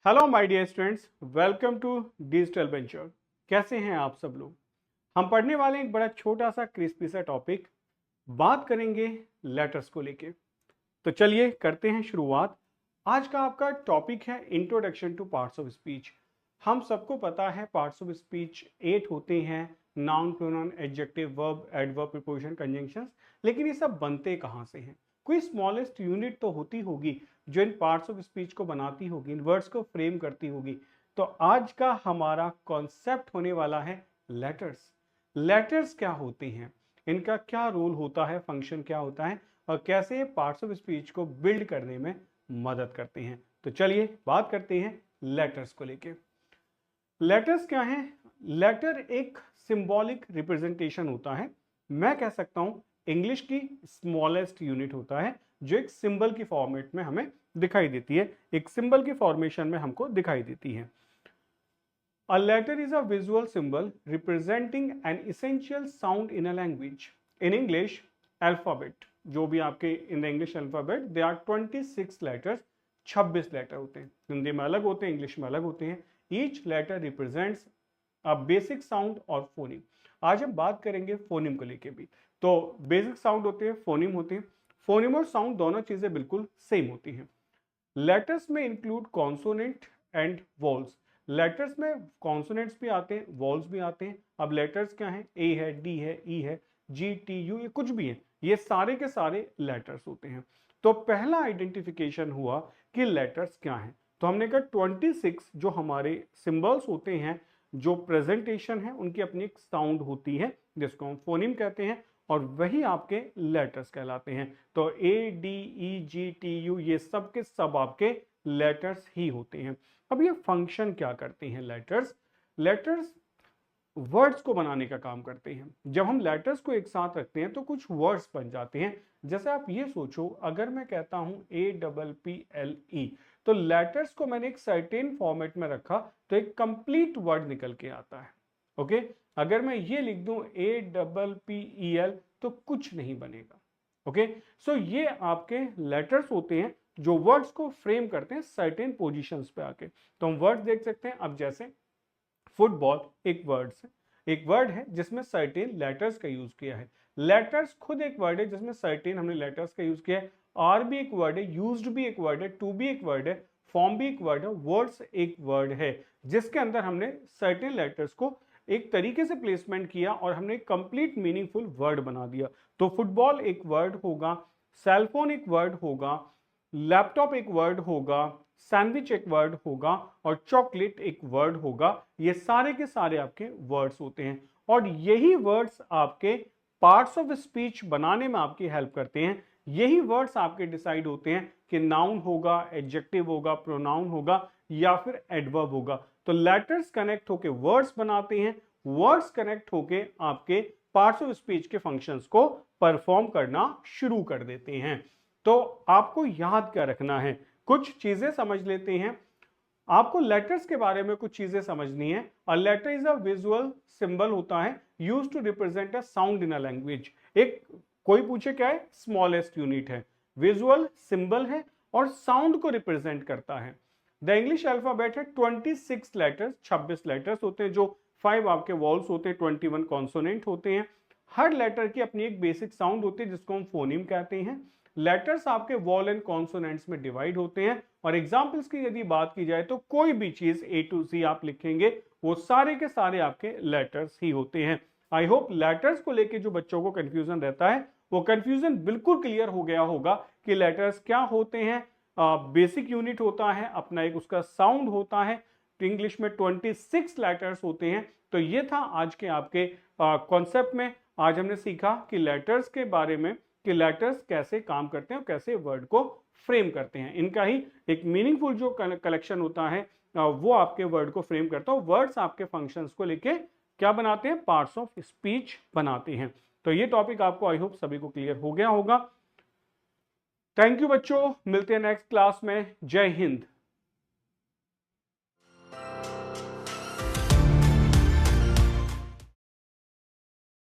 Hello my dear students, welcome to digital venture. कैसे हैं आप सब लोग। हम पढ़ने वाले हैं एक बड़ा छोटा सा क्रिस्पी सा टॉपिक, बात करेंगे लेटर्स को लेके। तो चलिए करते हैं शुरुआत। आज का आपका टॉपिक है introduction two parts of speech. हम सबको पता है पार्ट्स ऑफ स्पीच 8 होते हैं, noun, pronoun, adjective, verb, adverb, preposition, conjunctions. लेकिन ये सब बनते कहाँ से हैं? कोई स्मॉलेस्ट यूनिट तो होती होगी जो इन पार्ट्स ऑफ स्पीच को बनाती होगी, इन वर्ड्स को फ्रेम करती होगी। तो आज का हमारा कॉन्सेप्ट होने वाला है लेटर्स। लेटर्स क्या होते हैं, इनका क्या रोल होता है, फंक्शन क्या होता है और कैसे पार्ट्स ऑफ स्पीच को बिल्ड करने में मदद करते हैं। तो चलिए बात करते हैं लेटर्स को लेके। लेटर्स क्या हैं? लेटर एक सिंबॉलिक रिप्रेजेंटेशन होता है। मैं कह सकता हूं इंग्लिश की स्मॉलेस्ट यूनिट होता है जो एक सिंबल की फॉर्मेट में हमें दिखाई देती है, एक सिंबल की फॉर्मेशन में हमको दिखाई देती है। A letter is a visual symbol representing an essential sound in a language. In English alphabet, जो भी आपके in the English alphabet, there are 26 letters, 26 letter होते हैं। हिंदी में अलग होते हैं, इंग्लिश में अलग होते हैं। Each letter represents a basic sound और फोनिम। आज हम बात करेंगे फोनिम को लेके भी। तो बेसिक साउंड होते हैं, फोनिम होते हैं। फोनिम और साउंड दोनों चीजें बिल्कुल सेम होती हैं। लेटर्स में include consonant and walls. Letters में कॉन्सोनेंट्स भी आते हैं, वॉल्स भी आते हैं। अब लेटर्स क्या हैं? ए है, डी है, ई है, जी, टी, यू, ये कुछ भी है, ये सारे के सारे लेटर्स होते हैं। तो पहला आइडेंटिफिकेशन हुआ कि लेटर्स क्या हैं। तो हमने कहा 26 जो हमारे सिंबल्स होते हैं, जो प्रेजेंटेशन है, उनकी अपनी एक साउंड होती है जिसको हम फोनिम कहते हैं और वही आपके लेटर्स कहलाते हैं। तो A, D, E, G, T, U, ये सब के सब आपके लेटर्स ही होते हैं। अब ये फंक्शन क्या करते हैं लेटर्स? लेटर्स वर्ड्स को बनाने का काम करते हैं। जब हम लेटर्स को एक साथ रखते हैं तो कुछ वर्ड्स बन जाते हैं। जैसे आप ये सोचो, अगर मैं कहता हूं APPLE, तो लेटर्स को मैंने एक सर्टेन फॉर्मेट में रखा तो एक कंप्लीट वर्ड निकल के आता है। ओके, अगर मैं ये लिख दूं APPEL तो कुछ नहीं बनेगा। ओके, सो ये आपके लेटर्स होते हैं जो वर्ड्स को फ्रेम करते हैं सर्टेन पोजीशंस पे आके। तो हम वर्ड्स देख सकते हैं। अब जैसे फुटबॉल एक वर्ड है जिसमें सर्टेन लेटर्स का यूज किया है। लेटर्स खुद एक वर्ड है जिसमें सर्टेन हमने लेटर्स का यूज किया है। आर भी एक वर्ड है, यूज्ड भी एक वर्ड है, टू भी एक वर्ड है, फॉर्म भी एक वर्ड है, वर्ड्स एक वर्ड है जिसके अंदर हमने सर्टेन लेटर्स को एक तरीके से प्लेसमेंट किया और हमने कंप्लीट मीनिंगफुल वर्ड बना दिया। तो फुटबॉल एक वर्ड होगा, सेलफोन एक वर्ड होगा, लैपटॉप एक वर्ड होगा, सैंडविच एक वर्ड होगा और चॉकलेट एक वर्ड होगा। ये सारे के सारे आपके वर्ड्स होते हैं और यही वर्ड्स आपके पार्ट्स ऑफ स्पीच बनाने में आपकी हेल्प करते हैं। यही वर्ड्स आपके डिसाइड होते हैं कि नाउन होगा, एडजेक्टिव होगा, प्रोनाउन होगा या फिर एडवर्ब होगा। तो लेटर्स कनेक्ट होके वर्ड्स बनाते हैं, वर्ड्स कनेक्ट होके आपके पार्ट्स ऑफ स्पीच के फंक्शंस को परफॉर्म करना शुरू कर देते हैं। तो आपको याद क्या रखना है, कुछ चीजें समझ लेते हैं। आपको लेटर्स के बारे में कुछ चीजें समझनी है। A letter is a visual symbol होता है used to represent a sound in a language. एक कोई पूछे क्या है? स्मॉलेस्ट यूनिट है, विजुअल सिंबल है और साउंड को रिप्रेजेंट करता है। द इंग्लिश अल्फाबेट है 26 लेटर्स, 26 लेटर्स होते हैं, जो 5 आपके वॉल्स होते हैं, 21 कॉन्सोनेंट होते हैं। हर लेटर की अपनी एक बेसिक साउंड होती है जिसको हम फोनिम कहते हैं। लेटर्स आपके वॉल एंड कॉन्सोनेंट्स में डिवाइड होते हैं और एग्जाम्पल्स की यदि बात की जाए तो कोई भी चीज A to Z आप लिखेंगे वो सारे के सारे आपके लेटर्स ही होते हैं। आई होप लेटर्स को लेके जो बच्चों को कंफ्यूजन रहता है वो कंफ्यूजन बिल्कुल क्लियर हो गया होगा कि लेटर्स क्या होते हैं। बेसिक यूनिट होता है, अपना एक उसका साउंड होता है। इंग्लिश में 26 लेटर्स होते हैं। तो ये था आज के आपके कॉन्सेप्ट में। आज हमने सीखा कि लेटर्स के बारे में, कि लेटर्स कैसे काम करते हैं और कैसे वर्ड को फ्रेम करते हैं। इनका ही एक मीनिंगफुल जो कलेक्शन होता है वो आपके वर्ड को फ्रेम करता है। वर्ड्स आपके फंक्शंस को लेके क्या बनाते हैं? पार्ट्स ऑफ स्पीच बनाते हैं। तो ये टॉपिक आपको आई होप सभी को क्लियर हो गया होगा। थैंक यू बच्चों, मिलते हैं नेक्स्ट क्लास में। जय हिंद।